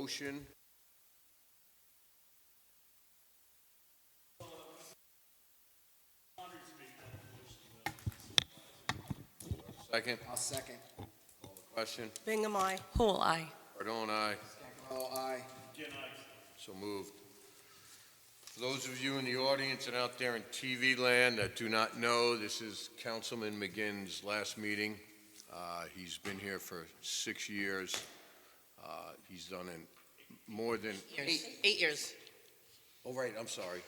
motion. Second. I'll second. Question. Bingham, aye. Poole, aye. Cardone, aye. Oh, aye. So moved. For those of you in the audience and out there in TV land that do not know, this is Councilman McGinn's last meeting. He's been here for 6 years. He's done more than 8 years. Oh, right, I'm sorry.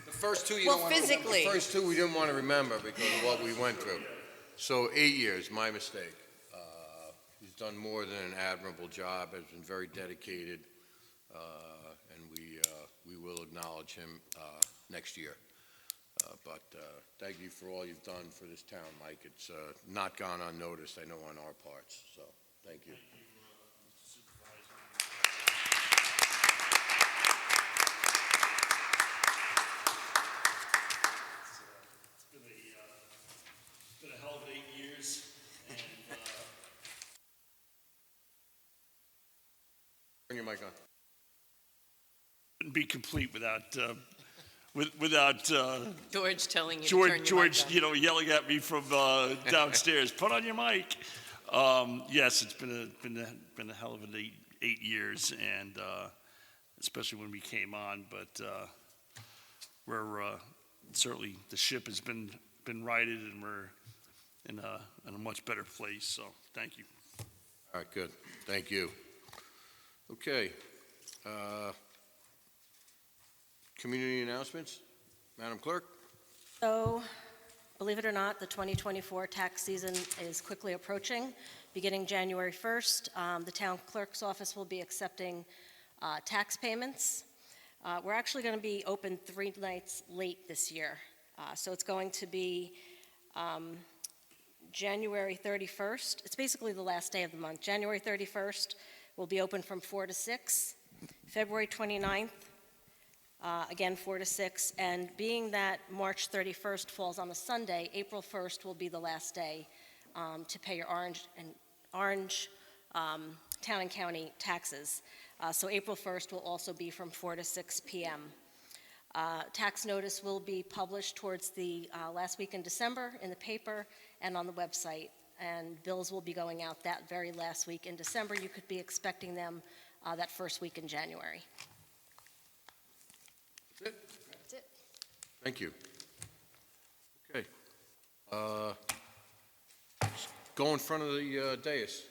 The first two you Well, don't want to remember. physically. The first two we didn't want to remember because of what we went through. So 8 years, my mistake. He's done more than an admirable job, has been very dedicated, and we will acknowledge him next year. But thank you for all you've done for this town, Mike. It's not gone unnoticed, I know, on our parts, so thank you. It's been a hell of 8 years, and Turn your mic on. wouldn't be complete without George telling you to turn your mic George, on. yelling at me from downstairs. Put on your mic. Yes, it's been a hell of an 8 years, and especially when we came on. But we're certainly the ship has been righted, and we're in a much better place. So thank you. All right, good. Thank you. Okay. Community announcements. Madam Clerk? So, believe it or not, the 2024 tax season is quickly approaching. Beginning January 1st, the town clerk's office will be accepting tax payments. We're actually going to be open 3 nights late this year. So it's going to be January 31st. It's basically the last day of the month. January 31st will be open from 4 to 6. February 29th, again 4 to 6. And being that March 31st falls on a Sunday, April 1st will be the last day to pay your Orange town and county taxes. So April 1st will also be from 4 to 6 p.m. Tax notice will be published towards the last week in December in the paper and on the website, and bills will be going out that very last week in December. You could be expecting them that first week in January. That's it? That's it. Thank you. Okay. Go in front of the dais.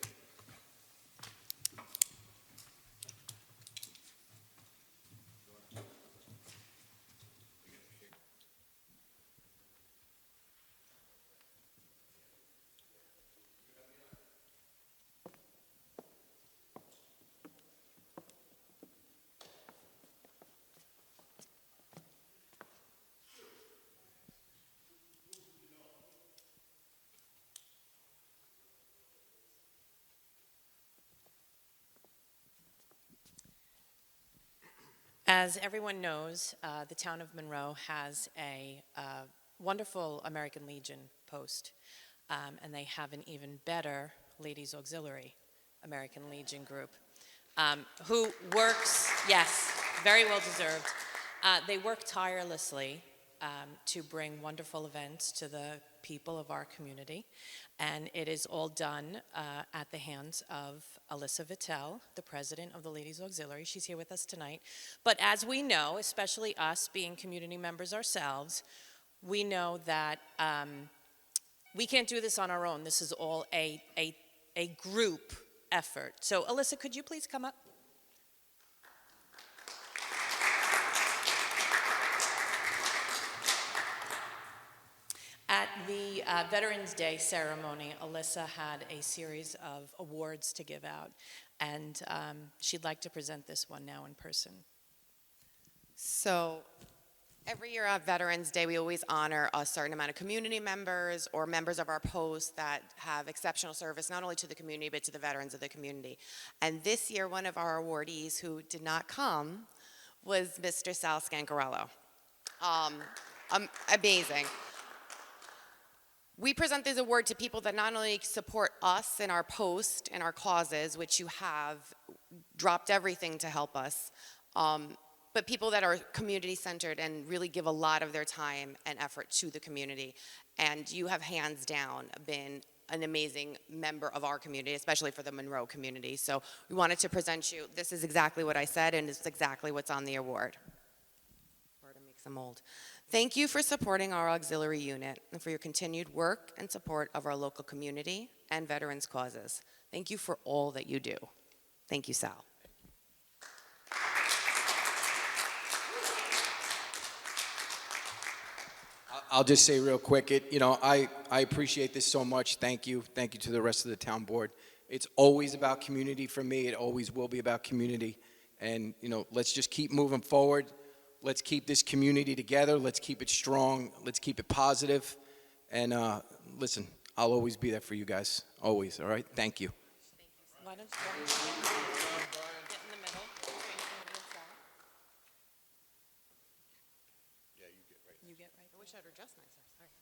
As everyone knows, the town of Monroe has a wonderful American Legion post, and they have an even better Ladies Auxiliary American Legion group, who works, yes, very well deserved. They work tirelessly to bring wonderful events to the people of our community, and it is all done at the hands of Alyssa Vittel, the president of the Ladies Auxiliary. She's here with us tonight. But as we know, especially us being community members ourselves, we know that we can't do this on our own. This is all a group effort. So Alyssa, could you please come up? At the Veterans Day ceremony, Alyssa had a series of awards to give out, and she'd like to present this one now in person. So every year on Veterans Day, we always honor a certain amount of community members or members of our post that have exceptional service, not only to the community, but to the veterans of the community. And this year, one of our awardees who did not come was Mr. Sal Scancarello. Amazing. We present this award to people that not only support us in our post and our causes, which you have dropped everything to help us. But people that are community-centered and really give a lot of their time and effort to the community. And you have hands down been an amazing member of our community, especially for the Monroe community. So we wanted to present you, this is exactly what I said, and it's exactly what's on the award. Marta makes a mold. Thank you for supporting our auxiliary unit and for your continued work and support of our local community and veterans' causes. Thank you for all that you do. Thank you, Sal. I'll just say real quick, I appreciate this so much. Thank you. Thank you to the rest of the town board. It's always about community for me. It always will be about community. And, let's just keep moving forward. Let's keep this community together. Let's keep it strong. Let's keep it positive. And listen, I'll always be there for you guys. Always, all right? Thank you. Why don't you get in the middle? Yeah, you get right. You get right. I wish I had dressed nicer. Sorry.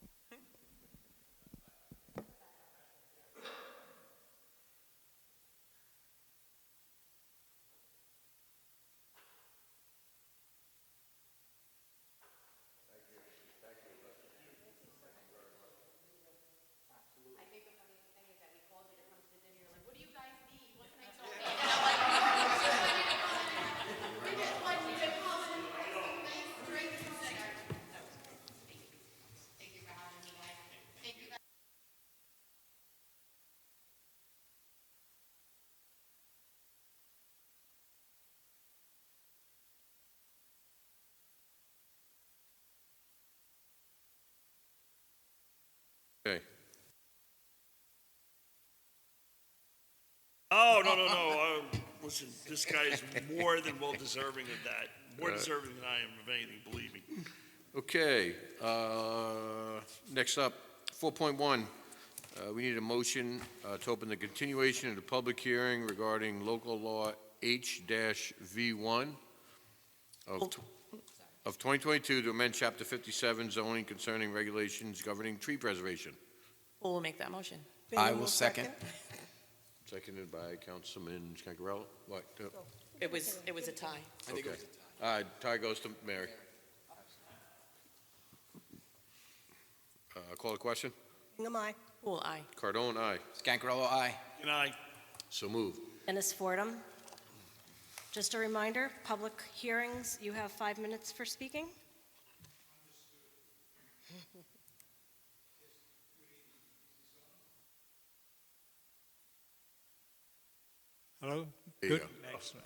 Okay. Oh, no. Listen, this guy is more than well deserving of that. More deserving than I am of anything, believe me. Okay, next up, 4.1. We need a motion to open the continuation of the public hearing regarding local law H-V1 of 2022 to amend Chapter 57 zoning concerning regulations governing tree preservation. Who will make that motion? I will second. Seconded by Councilman Scangarello. What? It was a tie. I think it Okay. was a tie. Tie goes to Mary. Call the question? Hingham, aye. Who will I? Cardone, aye. Scancarello, aye. And I, So moved. Dennis Fordham. Just a reminder, public hearings, you have 5 minutes for speaking. Hello? There you Good. go.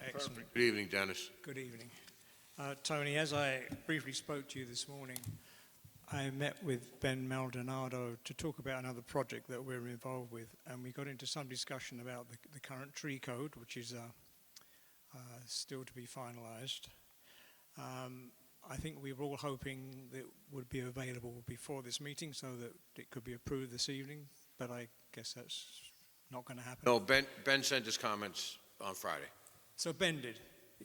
Excellent. Good evening, Dennis. Good evening. Tony, as I briefly spoke to you this morning, I met with Ben Maldonado to talk about another project that we're involved with, and we got into some discussion about the current tree code, which is still to be finalized. I think we were all hoping that it would be available before this meeting so that it could be approved this evening, but I guess that's not going to happen. No, Ben sent his comments on Friday. So Ben did,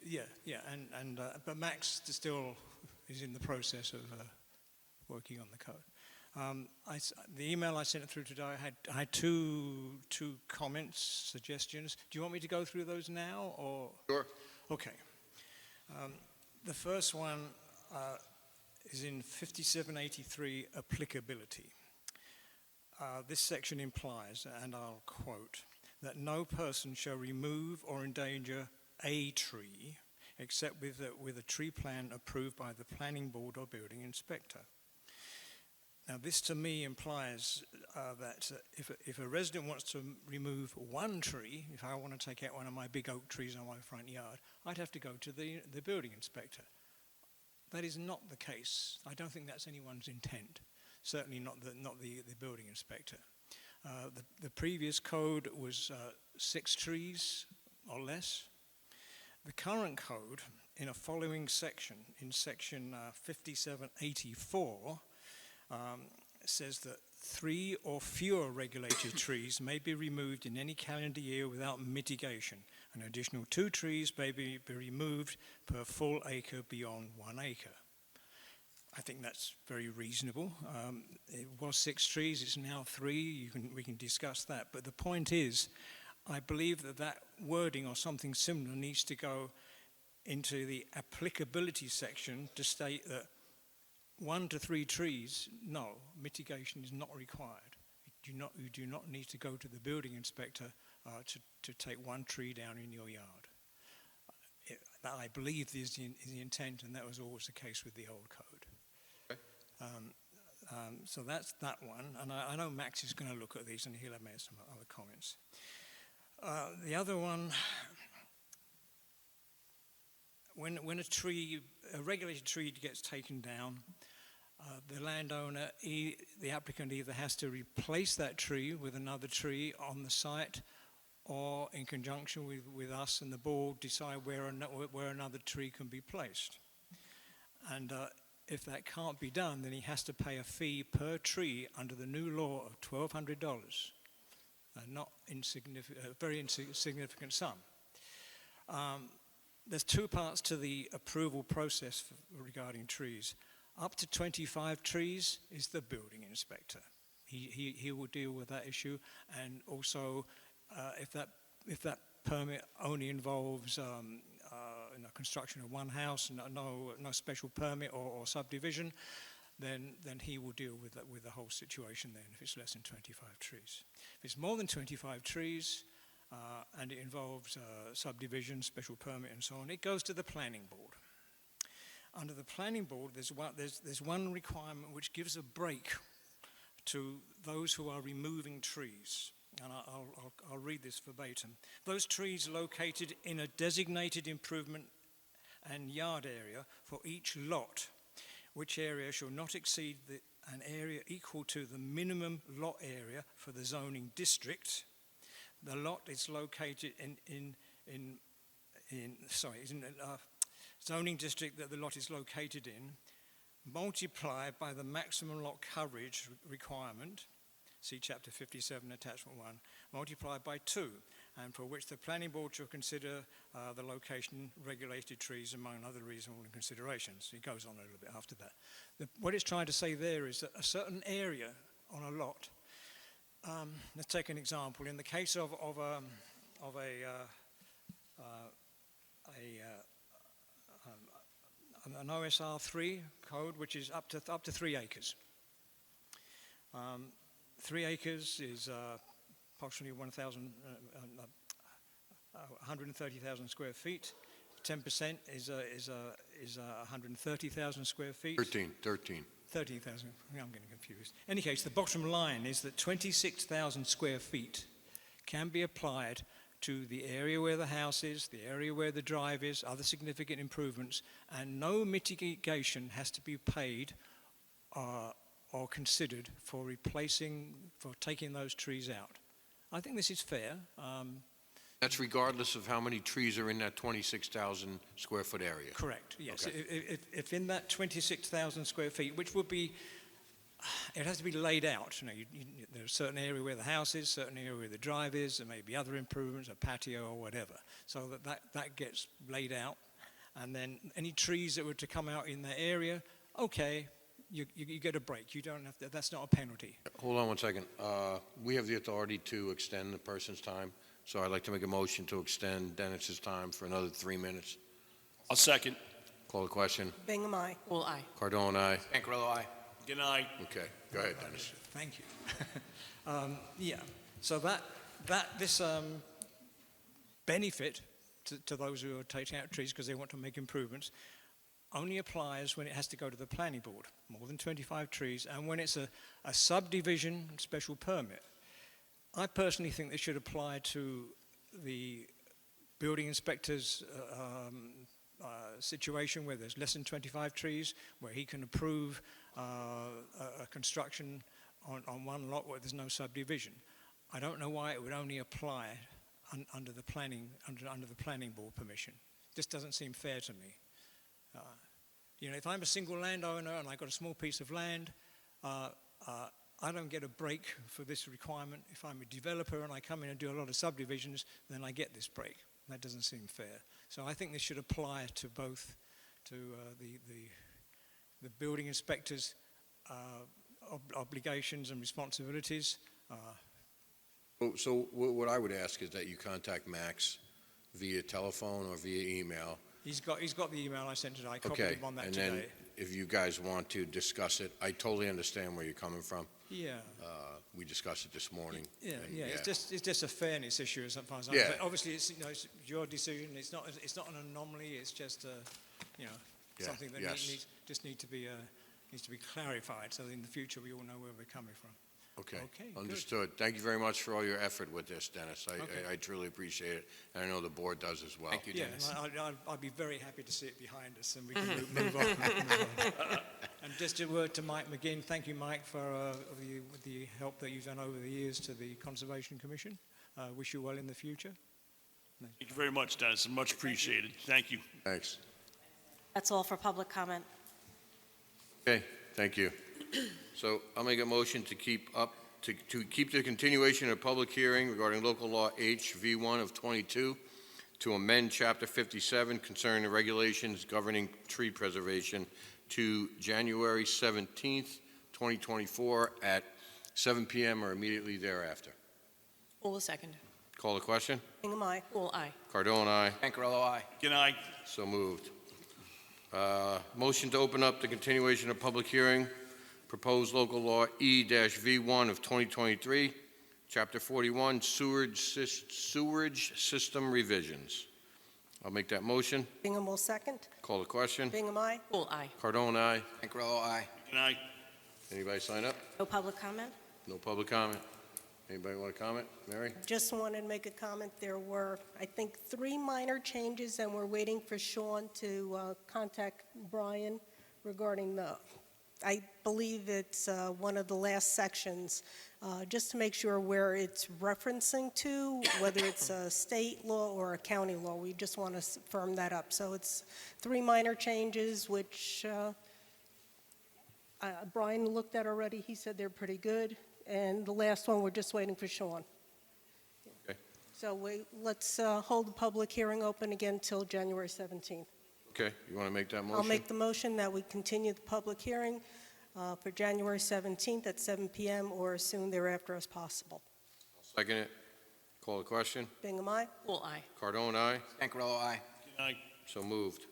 yeah, but Max still is in the process of working on the code. The email I sent through today, I had two comments, suggestions. Do you want me to go through those now, or? Sure. Okay. The first one is in 5783, applicability. This section implies, and I'll quote, that no person shall remove or endanger a tree except with a tree plan approved by the planning board or building inspector. Now, this to me implies that if a resident wants to remove one tree, if I want to take out one of my big oak trees on my front yard, I'd have to go to the building inspector. That is not the case. I don't think that's anyone's intent. Certainly not the building inspector. The previous code was 6 trees or less. The current code, in a following section, in section 5784, says that 3 or fewer regulated trees may be removed in any calendar year without mitigation. An additional 2 trees may be removed per full acre beyond 1 acre. I think that's very reasonable. It was 6 trees, it's now 3. We can discuss that. But the point is, I believe that that wording or something similar needs to go into the applicability section to state that 1 to 3 trees, no, mitigation is not required. You do not need to go to the building inspector to take 1 tree down in your yard. That I believe is the intent, and that was always the case with the old code. Okay. So that's that one, and I know Max is going to look at these, and he'll have made some other comments. The other one, when a regulated tree gets taken down, the landowner, the applicant either has to replace that tree with another tree on the site, or in conjunction with us and the board, decide where another tree can be placed. And if that can't be done, then he has to pay a fee per tree under the new law of $1,200. Not insignificant, a very insignificant sum. There's 2 parts to the approval process regarding trees. Up to 25 trees is the building inspector. He will deal with that issue, and also if that permit only involves construction of 1 house, no special permit or subdivision, then he will deal with the whole situation then, if it's less than 25 trees. If it's more than 25 trees and it involves subdivision, special permit and so on, it goes to the planning board. Under the planning board, there's one requirement which gives a break to those who are removing trees. And I'll read this verbatim. Those trees located in a designated improvement and yard area for each lot, which area shall not exceed an area equal to the minimum lot area for the zoning district. The lot is located in zoning district that the lot is located in, multiplied by the maximum lot coverage requirement, see chapter 57, attachment 1, multiplied by 2, and for which the planning board shall consider the location regulated trees among other reasonable considerations. It goes on a little bit after that. What it's trying to say there is that a certain area on a lot, let's take an example. In the case of an OSR 3 code, which is up to 3 acres. 3 acres is approximately 130,000 square feet. 10% is 130,000 square feet. 13. 13,000. I'm getting confused. In any case, the bottom line is that 26,000 square feet can be applied to the area where the house is, the area where the drive is, other significant improvements, and no mitigation has to be paid or considered for taking those trees out. I think this is fair. That's regardless of how many trees are in that 26,000 square foot area? Correct, yes. Okay. If in that 26,000 square feet, which would be, it has to be laid out. There's a certain area where the house is, certain area where the drive is, there may be other improvements, a patio or whatever. So that gets laid out. And then any trees that were to come out in that area, okay, you get a break. You don't have to, that's not a penalty. Hold on one second. We have the authority to extend the person's time, so I'd like to make a motion to extend Dennis's time for another 3 minutes. I'll second. Call the question. Bingham, aye. Poole, aye. Cardone, aye. Pancarello, aye. Good night. Okay, go ahead, Dennis. Thank you. Yeah, so this benefit to those who are taking out trees because they want to make improvements only applies when it has to go to the planning board, more than 25 trees, and when it's a subdivision special permit. I personally think this should apply to the building inspector's situation where there's less than 25 trees, where he can approve a construction on one lot where there's no subdivision. I don't know why it would only apply under the planning board permission. This doesn't seem fair to me. If I'm a single landowner and I've got a small piece of land, I don't get a break for this requirement. If I'm a developer and I come in and do a lot of subdivisions, then I get this break. That doesn't seem fair. So I think this should apply to both, the building inspector's obligations and responsibilities, So what I would ask is that you contact Max via telephone or via email. He's got the email I sent today. I copied Okay, him on that and today. then if you guys want to discuss it, I totally understand where you're coming from. Yeah. We discussed it this morning. Yeah, and yeah. It's just a fairness issue as far as I'm. Yeah. But obviously, it's it's your decision. It's not an anomaly. It's just Yeah, something that yes. needs to be clarified. So in the future, we all know where we're coming from. Okay, Okay, good. understood. Thank you very much for all your effort with this, Dennis. Okay. I truly appreciate it, and I know the board does as well. Thank you, Yeah, Dennis. and I'd be very happy to see it behind us, and we can move on. And just a word to Mike McGinn. Thank you, Mike, for the help that you've done over the years to the Conservation Commission. Wish you well in the future. Thank you very much, Dennis, and much appreciated. Thank you. Thanks. That's all for public comment. Okay, thank you. So I'll make a motion to keep the continuation of public hearing regarding local law HV1 of 22 to amend Chapter 57 concerning the regulations governing tree preservation to January 17th, 2024 at 7 p.m. or immediately thereafter. Poole will second. Call the question? Bingham, aye. Poole, aye. Cardone, aye. Pancarello, aye. Good night. So moved. Motion to open up the continuation of public hearing, proposed local law E-V1 of 2023, Chapter 41, sewerage system revisions. I'll make that motion. Bingham will second. Call the question. Bingham, aye. Poole, aye. Cardone, aye. Pancarello, aye. Good night. Anybody sign up? No public comment? No public comment. Anybody want to comment? Mary? Just wanted to make a comment. There were, I think, 3 minor changes, and we're waiting for Sean to contact Brian regarding I believe it's one of the last sections, just to make sure where it's referencing to, whether it's a state law or a county law. We just want to firm that up. So it's 3 minor changes, which Brian looked at already. He said they're pretty good. And the last one, we're just waiting for Sean. Okay. So let's hold the public hearing open again till January 17th. Okay, you want to make that motion? I'll make the motion that we continue the public hearing for January 17th at 7 p.m. or as soon thereafter as possible. Second it. Call the question. Bingham, aye. Poole, aye. Cardone, aye. Pancarello, aye. Good night. So moved.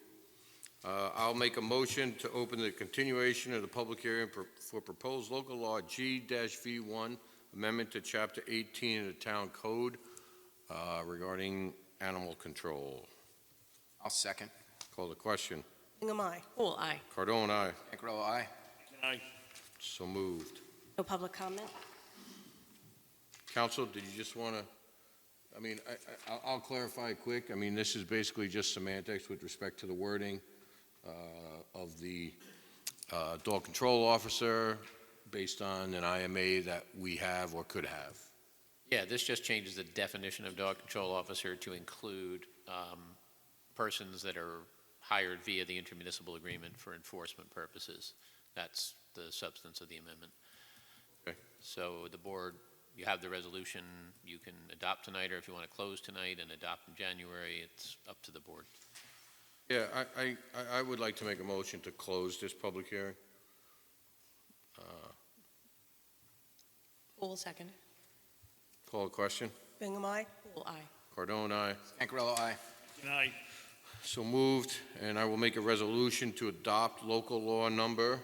I'll make a motion to open the continuation of the public hearing for proposed local law G-V1, amendment to Chapter 18 of the Town Code regarding animal control. I'll second. Call the question. Bingham, aye. Poole, aye. Cardone, aye. Pancarello, aye. Good night. So moved. No public comment? Counsel, did you just want to, I'll clarify quick. I mean, this is basically just semantics with respect to the wording of the dog control officer based on an IMA that we have or could have. Yeah, this just changes the definition of dog control officer to include persons that are hired via the intermunicipal agreement for enforcement purposes. That's the substance of the amendment. Okay. So the board, you have the resolution, you can adopt tonight, or if you want to close tonight and adopt in January, it's up to the board. Yeah, I would like to make a motion to close this public hearing. Poole, second. Call a question. Bingham, aye. Poole, aye. Cardone, aye. Pancarello, aye. Good night. So moved, and I will make a resolution to adopt local law number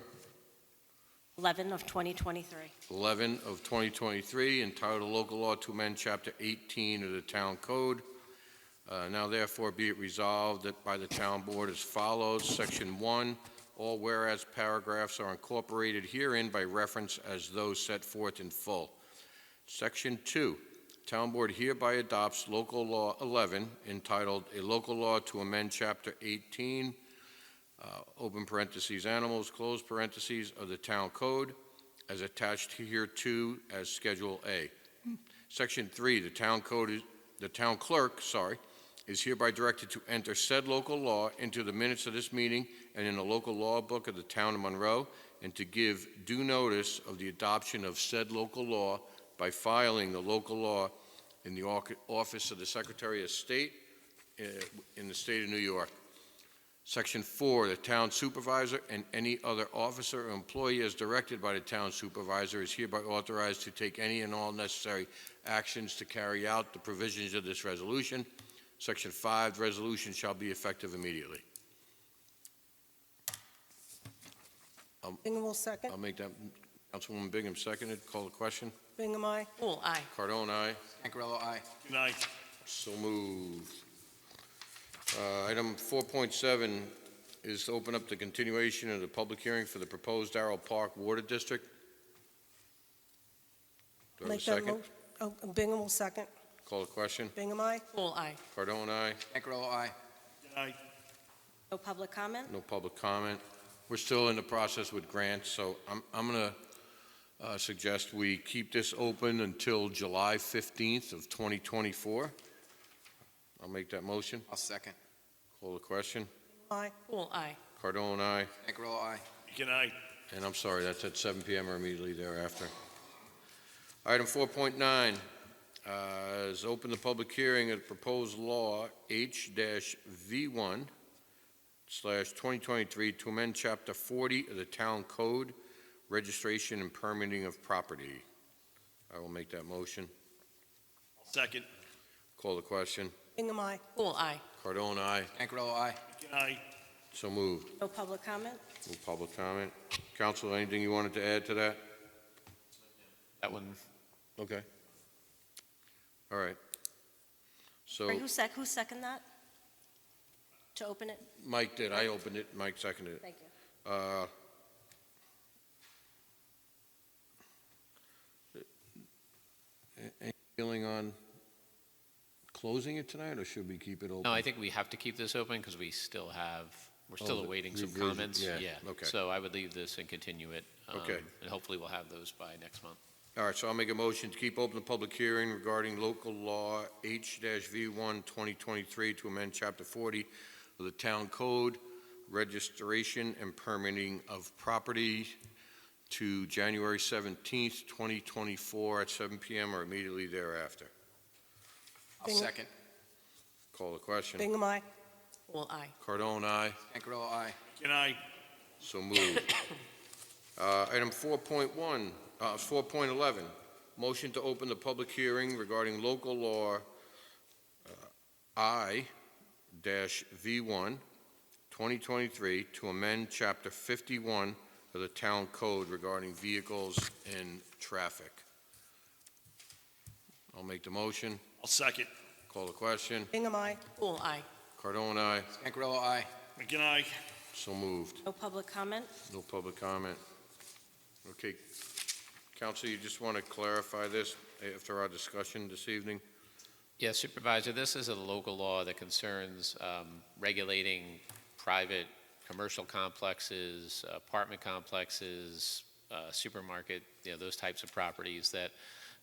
11 of 2023. 11 of 2023, entitled Local Law to Amend Chapter 18 of the Town Code. Now therefore be it resolved that by the Town Board as follows. Section 1, all whereas paragraphs are incorporated herein by reference as those set forth in full. Section 2, Town Board hereby adopts Local Law 11, entitled A Local Law to Amend Chapter 18, open parentheses, animals, close parentheses, of the Town Code, as attached hereto as Schedule A. Section 3, the Town Clerk, is hereby directed to enter said local law into the minutes of this meeting and in the local law book of the Town of Monroe, and to give due notice of the adoption of said local law by filing the local law in the office of the Secretary of State in the state of New York. Section 4, the town supervisor and any other officer or employee as directed by the town supervisor is hereby authorized to take any and all necessary actions to carry out the provisions of this resolution. Section 5, the resolution shall be effective immediately. Bingham will second. I'll make that. Councilwoman Bingham seconded. Call the question. Bingham, aye. Poole, aye. Cardone, aye. Angarello, aye. Good night. So moved. Item 4.7 is to open up the continuation of the public hearing for the proposed Darrell Park Water District. Do I have a Make that second? Bingham will second. Call the question. Bingham, aye. Poole, aye. Cardone, aye. Angarello, aye. Good night. No public comment? No public comment. We're still in the process with grants, so I'm going to suggest we keep this open until July 15th of 2024. I'll make that motion. I'll second. Call the question. Aye. Poole, aye. Cardone, aye. Angarello, aye. Good night. And I'm sorry, that's at 7 p.m. or immediately thereafter. Item 4.9 is open the public hearing of proposed law H-V1/2023 to amend Chapter 40 of the Town Code, registration and permitting of property. I will make that motion. Second. Call the question. Bingham, aye. Poole, aye. Cardone, aye. Angarello, aye. Good night. So moved. No public comment? No public comment. Council, anything you wanted to add to that? That one, Okay. All right. So Sorry, who seconded that? To open it? Mike did. I opened it. Mike seconded it. Thank you. Any feeling on closing it tonight, or should we keep it open? no, I think we have to keep this open because we're still Oh, awaiting some revision, comments. yeah, okay. So I would leave this and continue it. Okay. And hopefully we'll have those by next month. All right, so I'll make a motion to keep open the public hearing regarding local law H-V1/2023 to amend Chapter 40 of the Town Code, registration and permitting of property to January 17th, 2024 at 7 p.m. or immediately thereafter. I'll Bingham. second. Call the question. Bingham, aye. Poole, aye. Cardone, aye. Angarello, aye. Good night. So moved. Item 4.11, motion to open the public hearing regarding local law I-V1/2023 to amend Chapter 51 of the Town Code regarding vehicles and traffic. I'll make the motion. I'll second. Call the question. Bingham, aye. Poole, aye. Cardone, aye. Angarello, aye. Good night. So moved. No public comment? No public comment. Okay. Counsel, you just want to clarify this after our discussion this evening? Yes, Supervisor, this is a local law that concerns regulating private commercial complexes, apartment complexes, supermarket, those types of properties that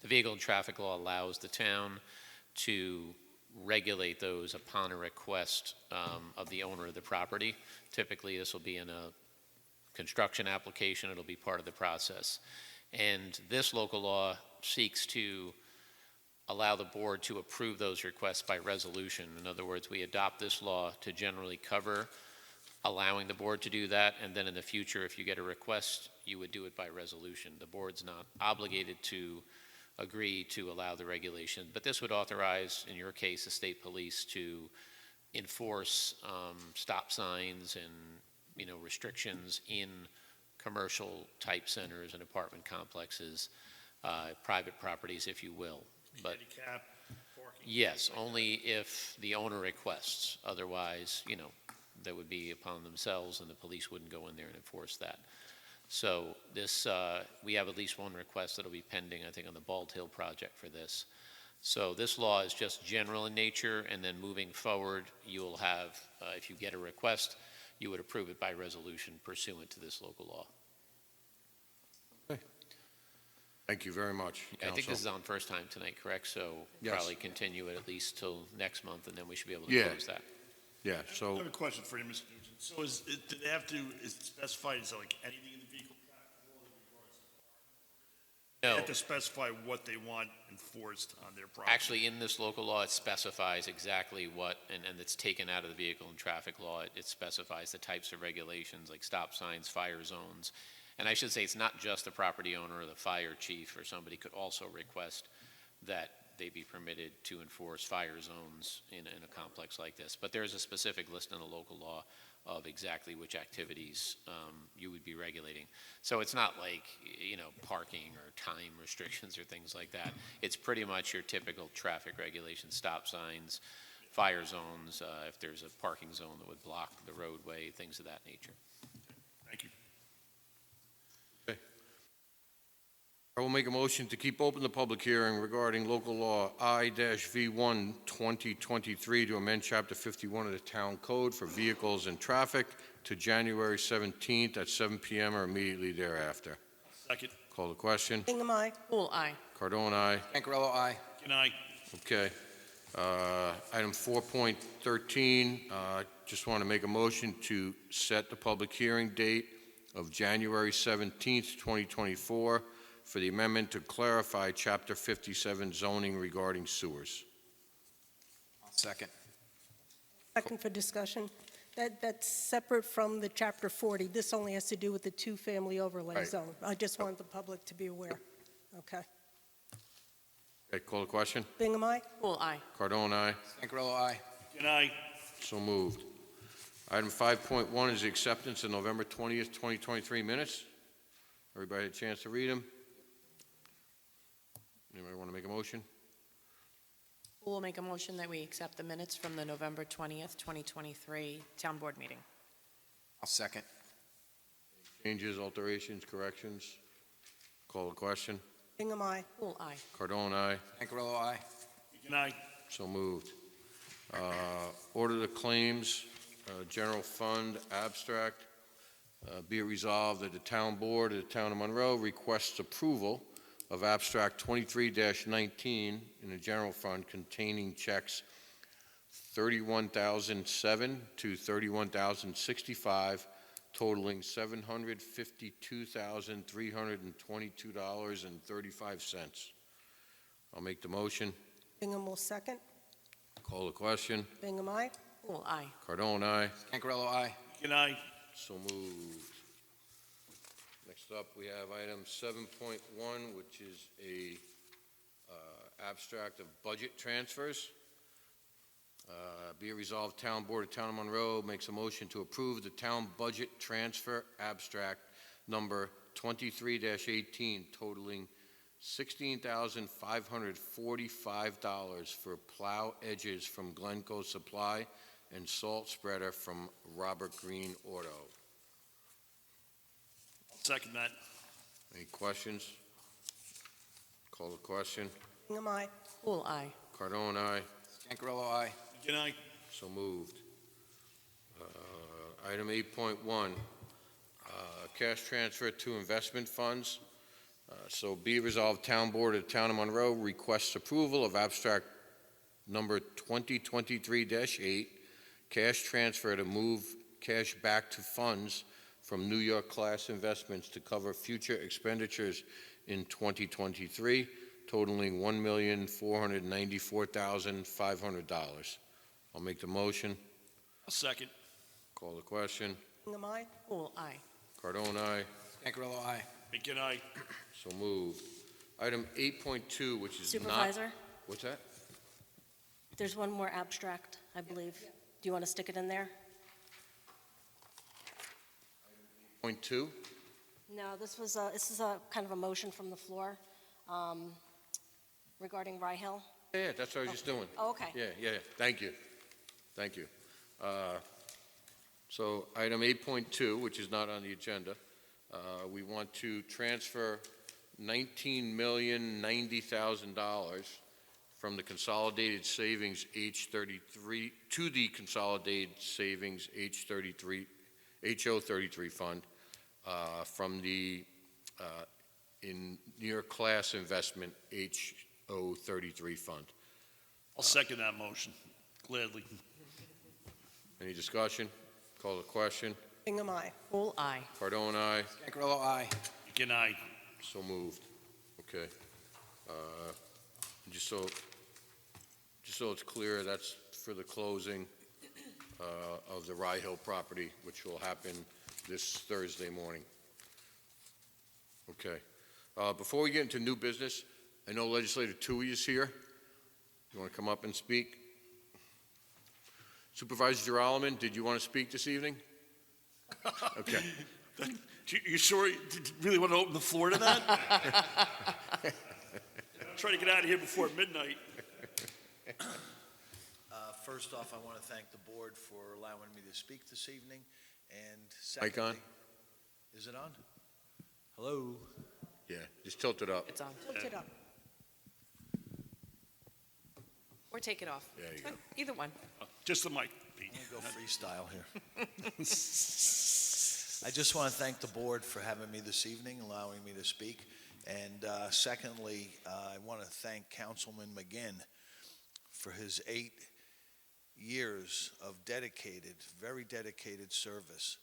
the vehicle and traffic law allows the town to regulate those upon a request of the owner of the property. Typically, this will be in a construction application. It'll be part of the process. And this local law seeks to allow the board to approve those requests by resolution. In other words, we adopt this law to generally cover allowing the board to do that, and then in the future, if you get a request, you would do it by resolution. The board's not obligated to agree to allow the regulation, but this would authorize, in your case, the state police to enforce stop signs and restrictions in commercial type centers and apartment complexes, private properties, if you will. But Handicap, parking. yes, only if the owner requests. Otherwise, that would be upon themselves, and the police wouldn't go in there and enforce that. So this, we have at least one request that'll be pending, I think, on the Bald Hill project for this. So this law is just general in nature, and then moving forward, you will have, if you get a request, you would approve it by resolution pursuant to this local law. Thank you very much, I think Counsel. this is on first time tonight, correct? So Yes. probably continue it at least till next month, and then we should be able to Yeah. close that. Yeah, I so, have a question for you, Mr. Nugent. So do they have to, is it specified, is it like anything in the vehicle traffic law that regards They No, have to specify what they want enforced on their property. actually, in this local law, it specifies exactly what, and it's taken out of the vehicle and traffic law. It specifies the types of regulations, like stop signs, fire zones. And I should say, it's not just the property owner or the fire chief, or somebody could also request that they be permitted to enforce fire zones in a complex like this. But there's a specific list in the local law of exactly which activities you would be regulating. So it's not like, parking or time restrictions or things like that. It's pretty much your typical traffic regulations, stop signs, fire zones, if there's a parking zone that would block the roadway, things of that nature. Thank you. I will make a motion to keep open the public hearing regarding local law I-V1 2023 to amend Chapter 51 of the Town Code for vehicles and traffic to January 17th at 7 p.m. or immediately thereafter. Second. Call the question. Hingham, aye. Poole, aye. Cardone, aye. Pancarello, aye. Good night. Okay. Item 4.13, just want to make a motion to set the public hearing date of January 17th, 2024 for the amendment to clarify Chapter 57 zoning regarding sewers. Second. Second for discussion. That's separate from the Chapter 40. This only has to do with the two-family overlay Right. zone. I just wanted the public to be aware. Okay. Okay, call the question. Hingham, aye. Poole, aye. Cardone, aye. Pancarello, aye. Good night. So moved. Item 5.1 is the acceptance of November 20th, 2023 minutes. Everybody had a chance to read them? Anybody want to make a motion? Poole will make a motion that we accept the minutes from the November 20th, 2023 Town Board meeting. I'll second. Changes, alterations, corrections? Call the question. Hingham, aye. Poole, aye. Cardone, aye. Pancarello, aye. Good night. So moved. Order the claims, general fund, abstract. Be it resolved that the town board of the town of Monroe requests approval of abstract 23-19 in the general fund containing checks 31,007 to 31,065 totaling $752,322.35. I'll make the motion. Hingham will second. Call the question. Hingham, aye. Poole, aye. Cardone, aye. Pancarello, aye. Good night. So moved. Next up, we have item 7.1, which is a abstract of budget transfers. Be it resolved, Town Board of Town of Monroe makes a motion to approve the town budget transfer abstract number 23-18 totaling $16,545 for plow edges from Glencoe Supply and salt spreader from Robert Green Auto. Second that. Any questions? Call the question. Hingham, aye. Poole, aye. Cardone, aye. Pancarello, aye. Good night. So moved. Item 8.1, cash transfer to investment funds. So be resolved, Town Board of the Town of Monroe requests approval of abstract number 2023-8, cash transfer to move cash back to funds from New York Class Investments to cover future expenditures in 2023, totaling $1,494,500. I'll make the motion. I'll second. Call the question. Hingham, aye. Poole, aye. Cardone, aye. Pancarello, aye. Good night. So moved. Item 8.2, which is not... Supervisor, What's that? there's one more abstract, I believe. Do you want to stick it in there? Point 2? No, this is a kind of a motion from the floor regarding Rye Hill. Yeah, that's what I was just doing. Oh, okay. Yeah. Thank you. Thank you. So item 8.2, which is not on the agenda, we want to transfer $19,090,000 from the Consolidated Savings H33 to the Consolidated Savings HO33 fund from the in New York Class Investment HO33 fund. I'll second that motion. Gladly. Any discussion? Call the question. Hingham, aye. Poole, aye. Cardone, aye. Pancarello, aye. Good night. So moved. Okay. Uh, Just so it's clear, that's for the closing of the Rye Hill property, which will happen this Thursday morning. Okay. Before we get into new business, I know Legislator Tui is here. You want to come up and speak? Supervisor Geralman, did you want to speak this evening? Okay. You sure you really want to open the floor to that? Try to get out of here before midnight. First off, I want to thank the board for allowing me to speak this evening, and Mic secondly... on? Is it on? Hello? Yeah, just tilt it up. It's on. Tilt it up. Or take it off. There you go. Either one. Just the mic, Pete. I'm going to go freestyle here. I just want to thank the board for having me this evening, allowing me to speak. And secondly, I want to thank Councilman McGinn for his 8 years of very dedicated service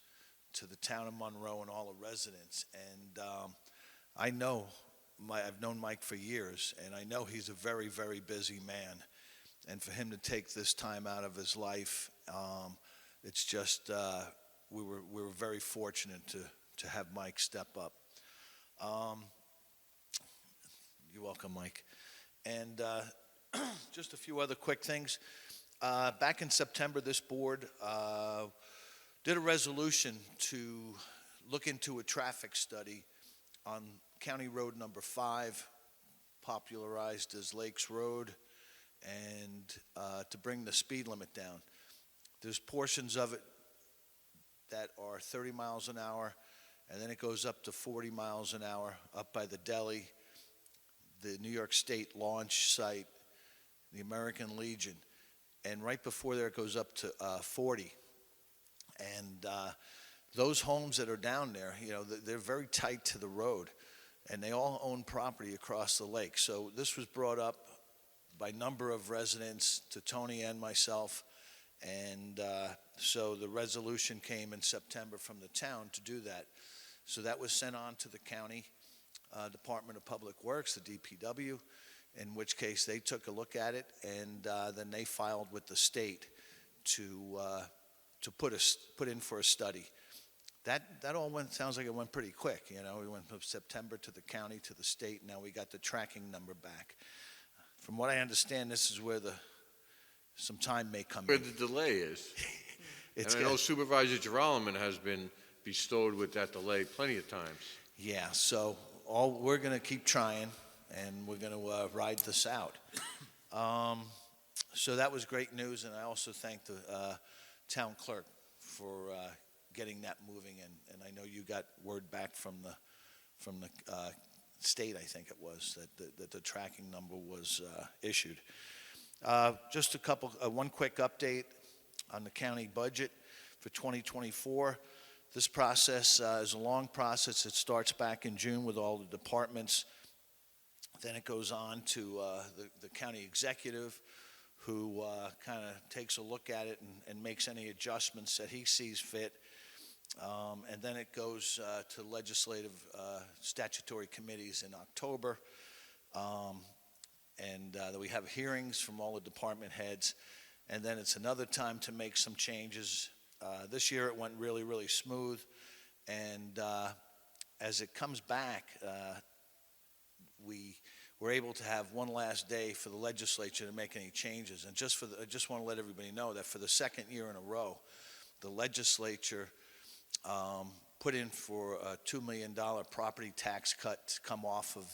to the town of Monroe and all the residents. And I've known Mike for years, and I know he's a very, very busy man. And for him to take this time out of his life, it's just, we were very fortunate to have Mike step up. You're welcome, Mike. And just a few other quick things. Back in September, this board did a resolution to look into a traffic study on County Road number 5, popularized as Lakes Road, and to bring the speed limit down. There's portions of it that are 30 miles an hour, and then it goes up to 40 miles an hour up by the deli, the New York State launch site, the American Legion. And right before there, it goes up to 40. And those homes that are down there, they're very tight to the road, and they all own property across the lake. So this was brought up by a number of residents to Tony and myself, and so the resolution came in September from the town to do that. So that was sent on to the county Department of Public Works, the DPW, in which case they took a look at it, and then they filed with the state to put in for a study. That all sounds like it went pretty quick. We went from September to the county to the state, and now we got the tracking number back. From what I understand, this is where some time may come Where in. the delay is. And It's I know good. Supervisor Geralman has been bestowed with that delay plenty of times. Yeah, so we're going to keep trying, and we're going to ride this out. So that was great news, and I also thank the town clerk for getting that moving, and I know you got word back from the state, I think it was, that the tracking number was issued. Just one quick update on the county budget for 2024. This process is a long process. It starts back in June with all the departments. Then it goes on to the county executive, who kind of takes a look at it and makes any adjustments that he sees fit. And then it goes to legislative statutory committees in October. And we have hearings from all the department heads. And then it's another time to make some changes. This year it went really, really smooth. And as it comes back, we were able to have one last day for the legislature to make any changes. And I just want to let everybody know that for the second year in a row, the legislature put in for a $2 million property tax cut to come off of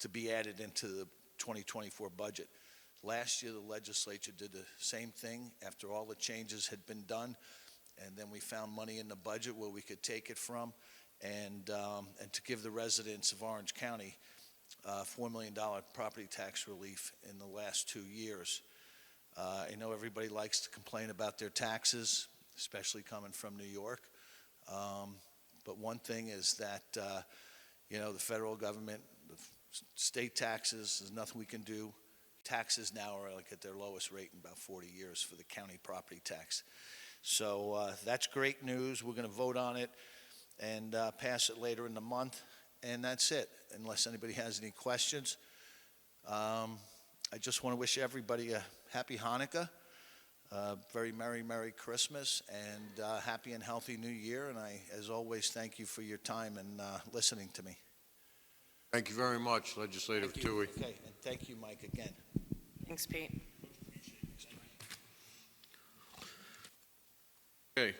to be added into the 2024 budget. Last year, the legislature did the same thing after all the changes had been done, and then we found money in the budget where we could take it from, and to give the residents of Orange County $4 million property tax relief in the last 2 years. I know everybody likes to complain about their taxes, especially coming from New York. But one thing is that, the federal government, the state taxes, there's nothing we can do. Taxes now are like at their lowest rate in about 40 years for the county property tax. So that's great news. We're going to vote on it and pass it later in the month. And that's it, unless anybody has any questions. I just want to wish everybody a happy Hanukkah, very Merry Christmas, and happy and healthy New Year. And I, as always, thank you for your time and listening to me. Thank you very much, Legislative Tui. Okay, and thank you, Mike, again. Thanks, Pete. Okay.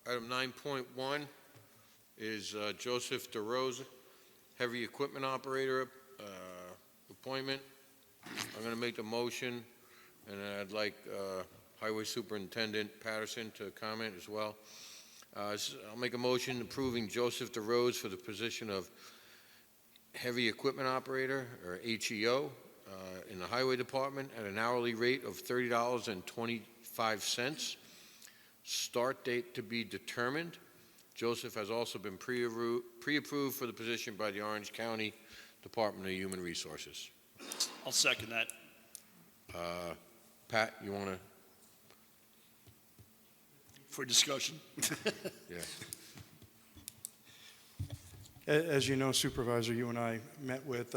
Item 9.1 is Joseph DeRose, heavy equipment operator, appointment. I'm going to make the motion, and I'd like Highway Superintendent Patterson to comment as well. I'll make a motion approving Joseph DeRose for the position of heavy equipment operator, or HEO, in the Highway Department at an hourly rate of $30.25. Start date to be determined. Joseph has also been pre-approved for the position by the Orange County Department of Human Resources. I'll second that. Pat, you want to? For discussion. Yeah. As you know, Supervisor, you and I met with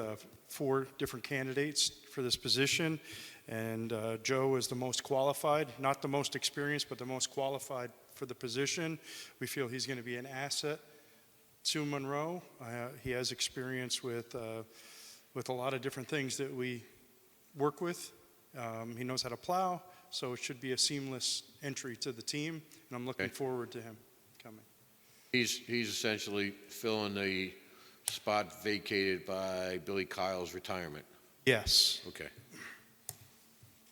4 different candidates for this position, and Joe is the most qualified, not the most experienced, but the most qualified for the position. We feel he's going to be an asset to Monroe. He has experience with a lot of different things that we work with. He knows how to plow, so it should be a seamless entry to the team, and I'm looking forward to him coming. He's essentially filling the spot vacated by Billy Kyle's retirement. Yes. Okay.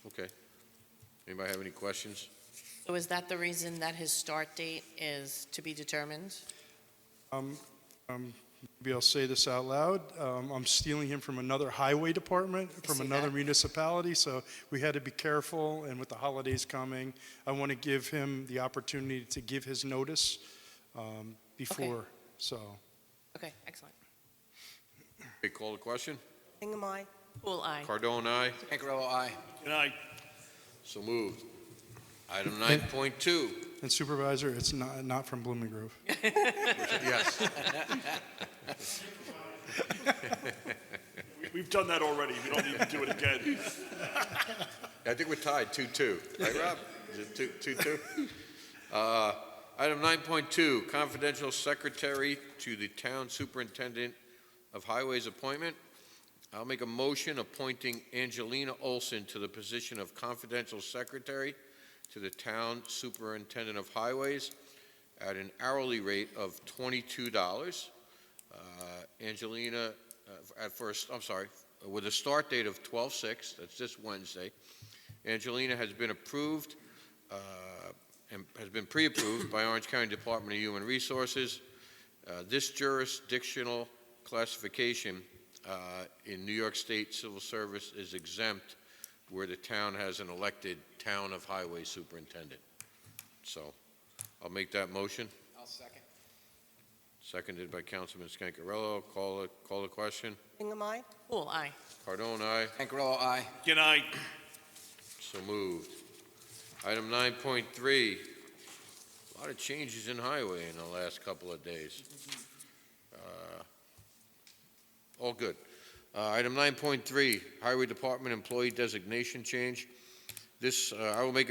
Okay. Anybody have any questions? So is that the reason that his start date is to be determined? Maybe I'll say this out loud. I'm stealing him from another highway department, from see another that. municipality, so we had to be careful, and with the holidays coming, I want to give him the opportunity to give his notice before, so. Okay, excellent. Okay, call the question. Hingham, aye. Pool eye. Cardone, aye. Pancarello, aye. Good night. So moved. Item 9.2. And Supervisor, it's not from Blooming Grove. Yes. We've done that already. We don't need to do it again. I think we're tied 2-2. Right, Rob? Is it 2-2? Item 9.2, confidential secretary to the town superintendent of highways appointment. I'll make a motion appointing Angelina Olson to the position of confidential secretary to the town superintendent of highways at an hourly rate of $22. Angelina, with a start date of 12/6, that's this Wednesday. Angelina has been approved and has been pre-approved by Orange County Department of Human Resources. This jurisdictional classification in New York State Civil Service is exempt where the town has an elected town of highway superintendent. So I'll make that motion. I'll second. Seconded by Councilman Scancarello. Call the question. Hingham, aye. Pool eye. Cardone, aye. Pancarello, aye. Good night. So moved. Item 9.3, a lot of changes in highway in the last couple of days. All good. Item 9.3, Highway Department employee designation change. This, I will make